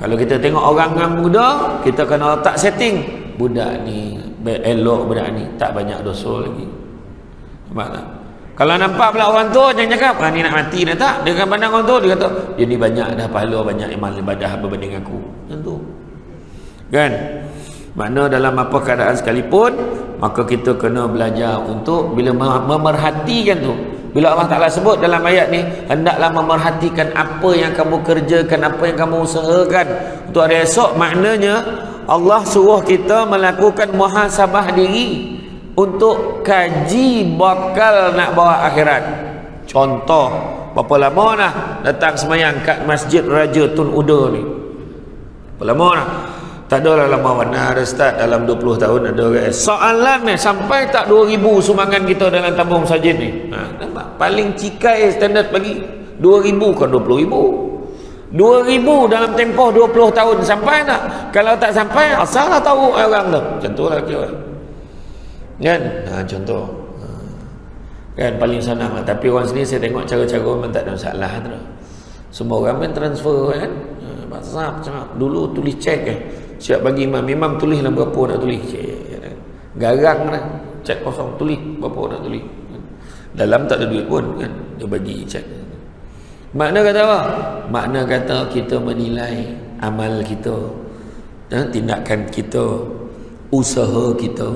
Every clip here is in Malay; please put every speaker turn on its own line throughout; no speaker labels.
Kalau kita tengok orang yang muda, kita kena letak setting. Budak ni elok, budak ni tak banyak dosa lagi. Nampak tak? Kalau nampak pula orang tua, jangan cakap ni nak mati dah, tak. Dia kan pandang orang tua, dia kata dia ni banyak dah pahala, banyak amal ibadah berbanding aku. Macam tu kan. Makna dalam apa keadaan sekalipun, maka kita kena belajar untuk bila memerhatikan tu. Bila Allah Ta'ala sebut dalam ayat ni, hendaklah memerhatikan apa yang kamu kerjakan, apa yang kamu usahakan untuk hari esok. Maknanya Allah suruh kita melakukan muhasabah diri untuk kaji bakal nak bawa akhirat. Contoh, berapa lama dah datang semayang kat Masjid Raja Tun Uda ni? Berapa lama dah? Tak adalah lama mana, ada start dalam 20 tahun ada orang. Soalan ni, sampai tak 2,000 sumbangan kita dalam tabung masjid ni? Nampak? Paling cikai standard bagi 2,000 kan 20,000. 2,000 dalam tempoh 20 tahun sampai tak? Kalau tak sampai, asalah tahu orang tu. Macam tu lah kira. Kan? Contoh. Kan paling senang lah. Tapi orang sini saya tengok cara-cara memang tak ada masalah tu. Semua orang main transfer kan. WhatsApp macam dulu tulis cek siap bagi imam tulis lah berapa nak tulis, garang lah, cek kosong tulis berapa nak tulis, dalam tak ada duit pun kan, dia bagi cek. Makna kata apa? Makna kata kita menilai amal kita, tindakan kita, usaha kita.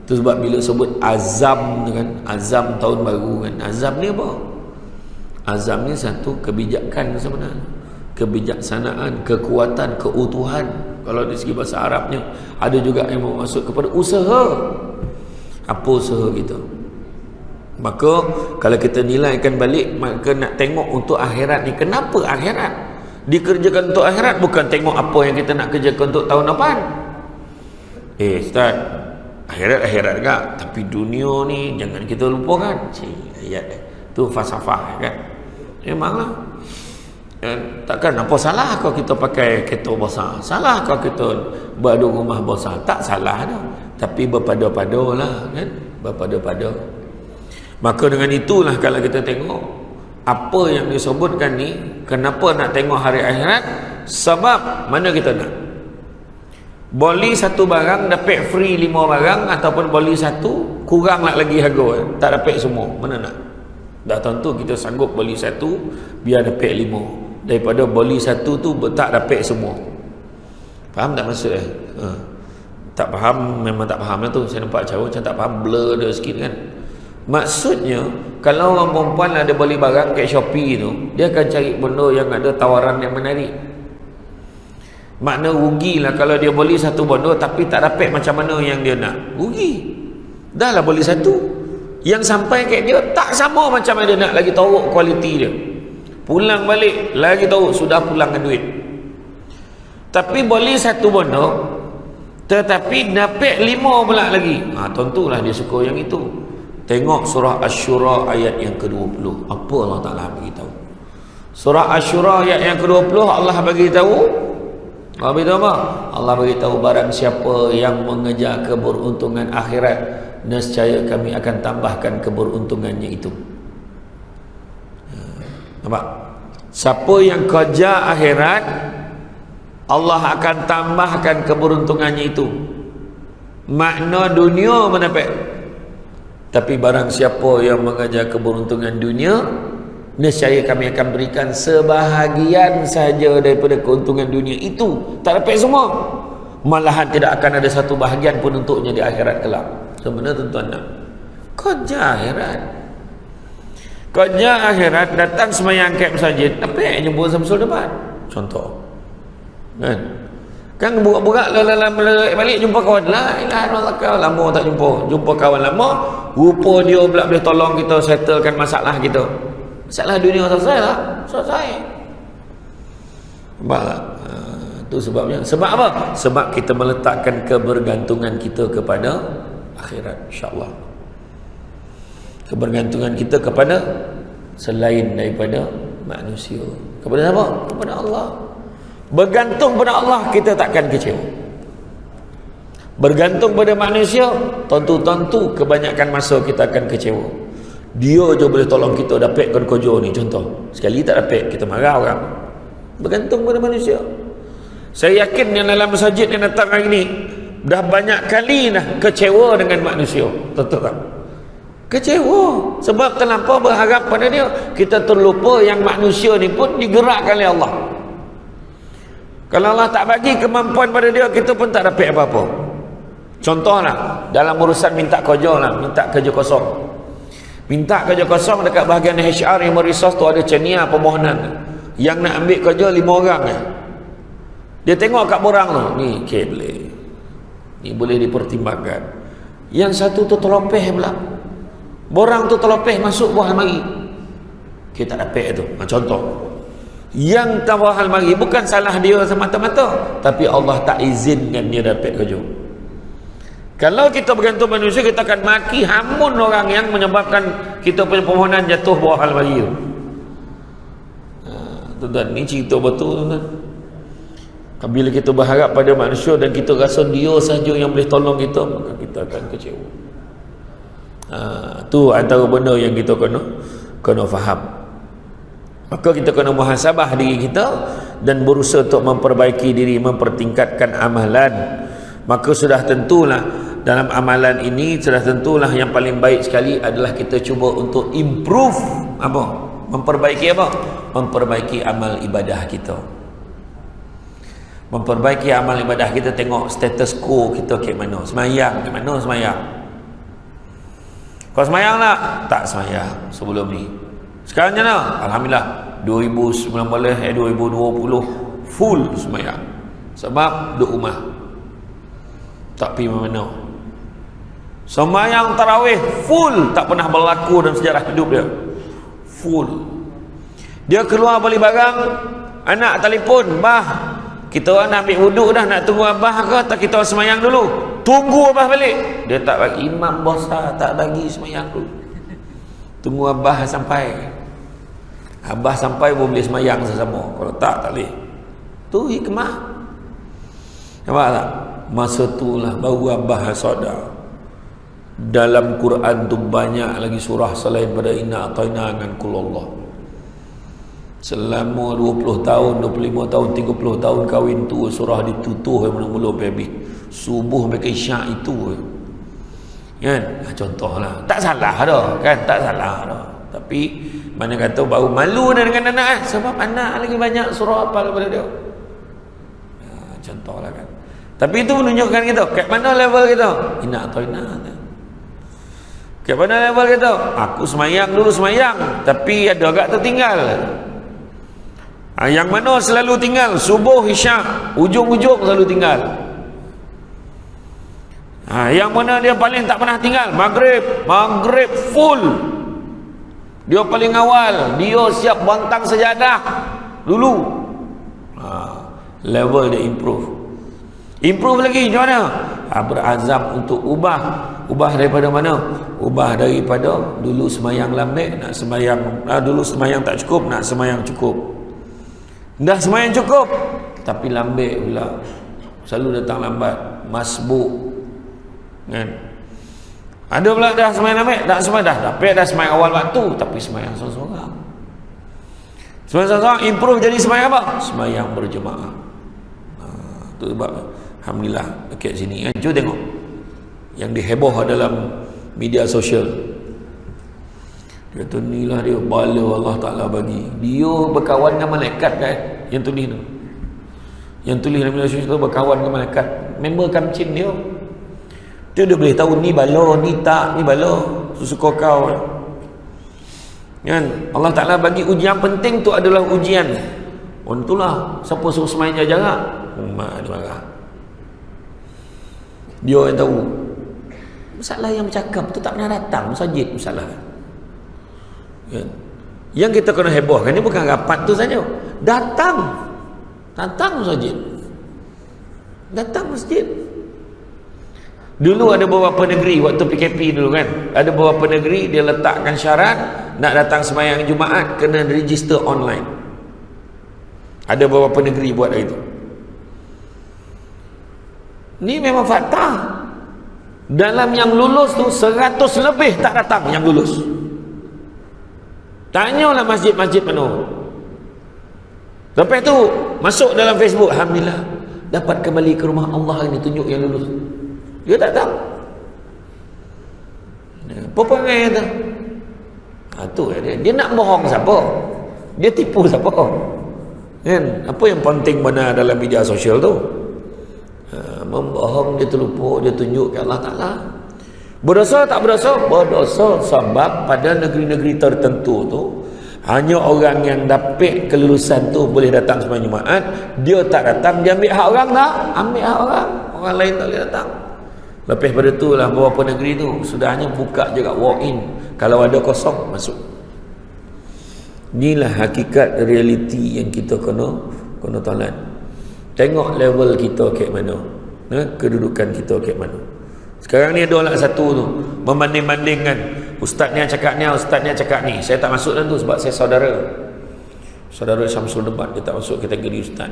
Tu sebab bila sebut azam kan, azam tahun baru kan, azam ni apa? Azam ni satu kebijakan sebenarnya, kebijaksanaan, kekuatan, keutuhan. Kalau dari segi bahasa Arabnya, ada juga yang bermaksud kepada usaha. Apa usaha kita? Maka kalau kita nilaikan balik, maka nak tengok untuk akhirat ni. Kenapa akhirat dikerjakan untuk akhirat, bukan tengok apa yang kita nak kerjakan untuk tahun depan. Ustaz, akhirat kak, tapi dunia ni jangan kita lupakan. Ayat tu falsafah kan. Memanglah. Takkan apa salah kalau kita pakai kereta besar, salah kalau kita berada rumah besar, tak salah dah, tapi berpada-pada lah kan, berpada-pada. Maka dengan itulah kalau kita tengok apa yang disebutkan ni, kenapa nak tengok hari akhirat, sebab mana kita nak beli satu barang dapat free 5 barang, ataupun beli satu kurang lagi harga, tak dapat semua, mana nak? Dah tentu kita sanggup beli satu biar dapat 5 daripada beli satu tu tak dapat semua. Faham tak maksud tak faham, memang tak faham lah tu. Saya nampak cara macam tak faham, blur dia sikit kan. Maksudnya kalau orang perempuan ada beli barang kat Shopee tu, dia akan cari benda yang ada tawaran yang menarik. Makna rugilah kalau dia beli satu benda tapi tak dapat macam mana yang dia nak. Rugi. Dah lah beli satu, yang sampai kat dia tak sama macam yang dia nak, lagi teruk kualiti dia. Pulang balik lagi tahu sudah pulang dengan duit. Tapi beli satu benda tetapi dapat 5 pula lagi, tentulah dia suka yang itu. Tengok surah Asy-Syura ayat yang ke-20. Apa Allah Ta'ala beritahu? Surah Asy-Syura ayat yang ke-20 Allah beritahu. Allah beritahu apa? Allah beritahu barang siapa yang mengejar keberuntungan akhirat, nescaya kami akan tambahkan keberuntungannya itu. Nampak? Siapa yang kejar akhirat, Allah akan tambahkan keberuntungannya itu. Makna dunia mendapat. Tapi barang siapa yang mengejar keberuntungan dunia, nescaya kami akan berikan sebahagian saja daripada keuntungan dunia itu. Tak dapat semua. Malahan tidak akan ada satu bahagian pun untuknya di akhirat kelak. Sebenarnya tuan-tuan nak kejar akhirat. Kerja akhirat, datang semayang kat masjid, apa yang jumpa Samsul depan? Contoh. Kan burak-burak balik jumpa kawan. La ilaha illallah, lama tak jumpa. Jumpa kawan lama, rupa dia pula boleh tolong kita settlekan masalah kita. Masalah dunia selesai tak? Selesai. Nampak tak? Itu sebabnya. Sebab apa? Sebab kita meletakkan kebergantungan kita kepada akhirat, insya-Allah. Kebergantungan kita kepada selain daripada manusia. Kepada siapa? Kepada Allah. Bergantung pada Allah, kita takkan kecewa. Bergantung pada manusia, tentu-tentu kebanyakan masa kita akan kecewa. Dia je boleh tolong kita dapatkan kerja ni, contoh. Sekali tak dapat, kita marah orang. Bergantung pada manusia. Saya yakin yang dalam masjid yang datang hari ni dah banyak kali dah kecewa dengan manusia. Betul tak? Kecewa sebab terlampau berharap pada dia. Kita terlupa yang manusia ni pun digerakkan oleh Allah. Kalau Allah tak bagi kemampuan pada dia, kita pun tak dapat apa-apa. Contohlah dalam urusan minta kerja lah, minta kerja kosong. Minta kerja kosong dekat bahagian HR Human Resource tu ada cenia permohonan. Yang nak ambil kerja 5 orang je. Dia tengok kat borang tu, ni boleh. Ni boleh dipertimbangkan. Yang satu tu terlopeh pula. Borang tu terlopeh masuk buah almari. Kita tak dapat tu. Contoh. Yang tak buah almari bukan salah dia semata-mata, tapi Allah tak izinkan dia dapat kerja. Kalau kita bergantung manusia, kita akan maki hamun orang yang menyebabkan kita punya permohonan jatuh buah almari tu. Tuan-tuan, ni cerita betul tuan-tuan. Bila kita berharap pada manusia dan kita rasa dia sahaja yang boleh tolong kita, maka kita akan kecewa. Tu antara benda yang kita kena faham. Maka kita kena muhasabah diri kita dan berusaha untuk memperbaiki diri, mempertingkatkan amalan. Maka sudah tentulah dalam amalan ini, sudah tentulah yang paling baik sekali adalah kita cuba untuk improve apa? Memperbaiki apa? Memperbaiki amal ibadah kita. Memperbaiki amal ibadah kita, tengok status quo kita ke mana. Semayang ke mana semayang? Kau semayang tak? Tak semayang sebelum ni. Sekarang macam mana? Alhamdulillah 2019 2020 full semayang. Sebab duduk rumah, tak pergi mana-mana. Semayang tarawih full, tak pernah berlaku dalam sejarah hidup dia. Full. Dia keluar beli barang, anak telefon, bah, kita orang nak ambil wuduk dah, nak tunggu abah ke tak kita semayang dulu? Tunggu abah balik. Dia tak bagi, imam besar tak bagi semayang dulu. Tunggu abah sampai. Abah sampai boleh semayang sesama. Kalau tak boleh. Tu hikmah. Nampak tak? Masa itulah baru abah sadar. Dalam Quran tu banyak lagi surah selain pada inna a'tayna dengan qul Allah. Selama 20 tahun, 25 tahun, 30 tahun kahwin tu surah ditutuh mula-mula habis. Subuh sampai isyak itu kan? Contohlah. Tak salah dah kan? Tak salah dah. Tapi mana kata baru malu dah dengan anak sebab anak lagi banyak surah apa daripada dia. Contohlah kan. Tapi itu menunjukkan kita kat mana level kita. Inna a'tayna. Kat mana level kita? Aku semayang dulu semayang, tapi ada agak tertinggal. Yang mana selalu tinggal? Subuh, isyak, ujung-ujung selalu tinggal. Yang mana dia paling tak pernah tinggal? Maghrib full. Dia paling awal. Dia siap bantang sejadah dulu. Level dia improve. Improve lagi macam mana? Berazam untuk ubah daripada mana? Ubah daripada dulu semayang lambat, nak semayang dulu semayang tak cukup, nak semayang cukup. Dah semayang cukup tapi lambat pula, selalu datang lambat, masbuk kan. Ada pula dah semayang lambat, tak semayang dah semayang awal waktu tapi semayang seorang-seorang. Semayang seorang-seorang improve jadi semayang apa? Semayang berjemaah. Tu sebab alhamdulillah dekat sini kan, cuba tengok yang diheboh dalam media sosial. Dia tu ni lah dia bala Allah Ta'ala bagi. Dia berkawan dengan malaikat kan, yang tulis tu. Yang tulis dalam media sosial tu berkawan dengan malaikat. Member kamcin dia. Dia boleh tahu ni bala, ni tak, ni bala. Susuka kau kan. Allah Ta'ala bagi ujian penting tu adalah ujian. Itulah siapa suruh semayang jarak. Mak dia marah. Dia yang tahu. Masalah yang bercakap tu tak pernah datang masjid, masalah kan? Yang kita kena hebohkan ni bukan rapat tu saja. Datang masjid. Datang masjid. Dulu ada beberapa negeri waktu PKP dulu kan, ada beberapa negeri dia letakkan syarat nak datang sembahyang Jumaat kena register online. Ada beberapa negeri buat itu. Ni memang fakta. Dalam yang lulus tu 100 lebih tak datang yang lulus. Tanyalah masjid-masjid penuh. Lepas tu masuk dalam Facebook, alhamdulillah dapat kembali ke rumah Allah ini, tunjuk yang lulus. Dia tak tahu. Apa perangai tu? Tu dia nak bohong siapa? Dia tipu siapa? Kan? Apa yang penting benar dalam media sosial tu? Membohong, dia terlupa, dia tunjuk ke Allah Ta'ala. Berdosa tak berdosa? Berdosa, sebab pada negeri-negeri tertentu tu hanya orang yang dapat kelulusan tu boleh datang sembahyang Jumaat. Dia tak datang, dia ambil hak orang tak? Ambil hak orang. Orang lain tak boleh datang. Lepas pada tu lah beberapa negeri tu sudah hanya buka je kat walk in. Kalau ada kosong, masuk. Inilah hakikat realiti yang kita kena tolan. Tengok level kita ke mana, kedudukan kita ke mana. Sekarang ni ada lah satu tu membanding-bandingkan, ustaz ni cakap ni, ustaz ni cakap ni. Saya tak masuk dalam tu sebab saya saudara Syamsul Debat, dia tak masuk kategori ustaz.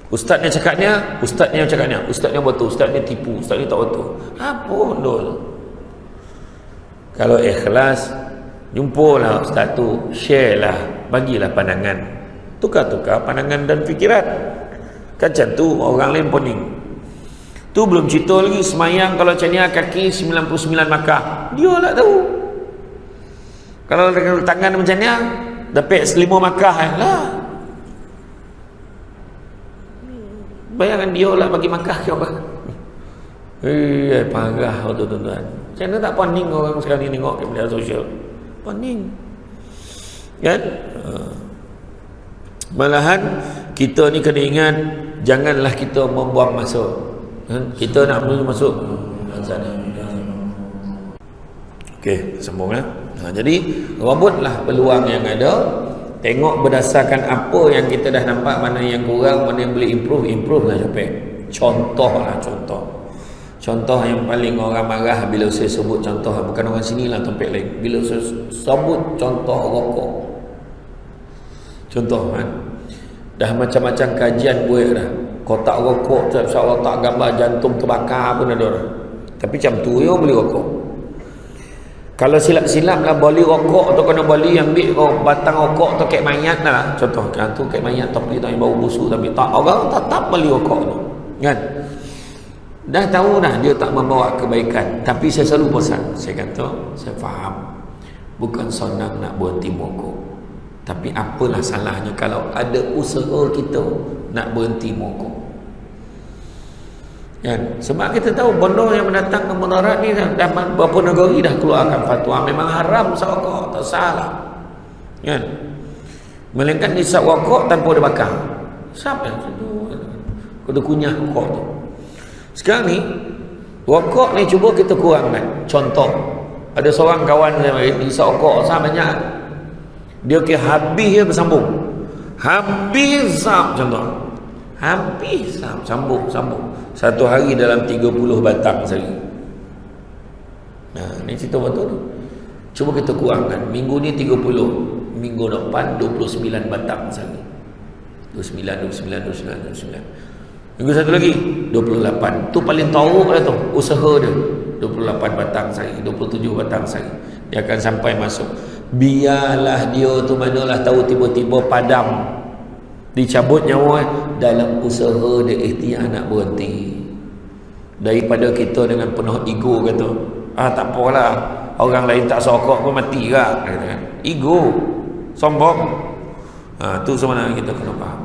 Ustaz ni cakap ni, ustaz ni cakap ni, ustaz ni betul, ustaz ni tipu, ustaz ni tak betul. Apa benda tu? Kalau ikhlas, jumpalah ustaz tu, share lah, bagilah pandangan, tukar-tukar pandangan dan fikiran. Kan macam tu orang lain pening. Tu belum cerita lagi semayang kalau macam ni kaki 99 Makkah, dia lah tahu. Kalau tangan macam ni dapat 5 Makkah lah. Bayangkan dia lah bagi Makkah ke apa? Parah tuan-tuan. Macam mana tak pening orang sekarang ni tengok media sosial? Pening. Kan? Malahan kita ni kena ingat, janganlah kita membuang masa. Kita nak masuk sana. Okey, sambung lah. Jadi robotlah peluang yang ada. Tengok berdasarkan apa yang kita dah nampak, mana yang kurang, mana yang boleh improve lah sampai. Contoh yang paling orang marah bila saya sebut contoh, bukan orang sini lah, tempat lain. Bila saya sebut contoh rokok. Contoh kan. Dah macam-macam kajian buat dah. Kotak rokok, seolah tak gambar jantung terbakar pun ada dah. Tapi macam tu ya beli rokok. Kalau silap-silap lah beli rokok tu kena beli ambil batang rokok tu kek mayat lah. Contoh kan tu kek mayat tapi tak bau busuk, tapi tak, orang tetap beli rokok tu. Kan? Dah tahu dah dia tak membawa kebaikan, tapi saya selalu pesan, saya kata saya faham bukan senang nak berhenti merokok, tapi apalah salahnya kalau ada usaha kita nak berhenti merokok. Kan? Sebab kita tahu benda yang mendatangkan mudarat ni dah berapa negara dah keluarkan fatwa memang haram rokok, tak salah. Kan? Melainkan hisap rokok tanpa dia bakar. Siapa yang tu? Kena kunyah rokok tu. Sekarang ni rokok ni cuba kita kurangkan. Contoh, ada seorang kawan saya hisap rokok sangat banyak. Dia kira habis dia bersambung. Habis sap contoh. Habis sambung. Satu hari dalam 30 batang sehari. Nah, ni cerita betul tu. Cuba kita kurangkan. Minggu ni 30, minggu depan 29 batang sehari. 29. Minggu satu lagi 28. Tu paling tahu dah tu usaha dia. 28 batang sehari, 27 batang sehari. Dia akan sampai masuk. Biarlah dia tu manalah tahu tiba-tiba padam, dicabut nyawa dalam usaha dia ikhtiar nak berhenti. Daripada kita dengan penuh ego kata, tak apalah, orang lain tak sokok pun mati kan. Ego, sombong. Tu sebenarnya kita kena faham.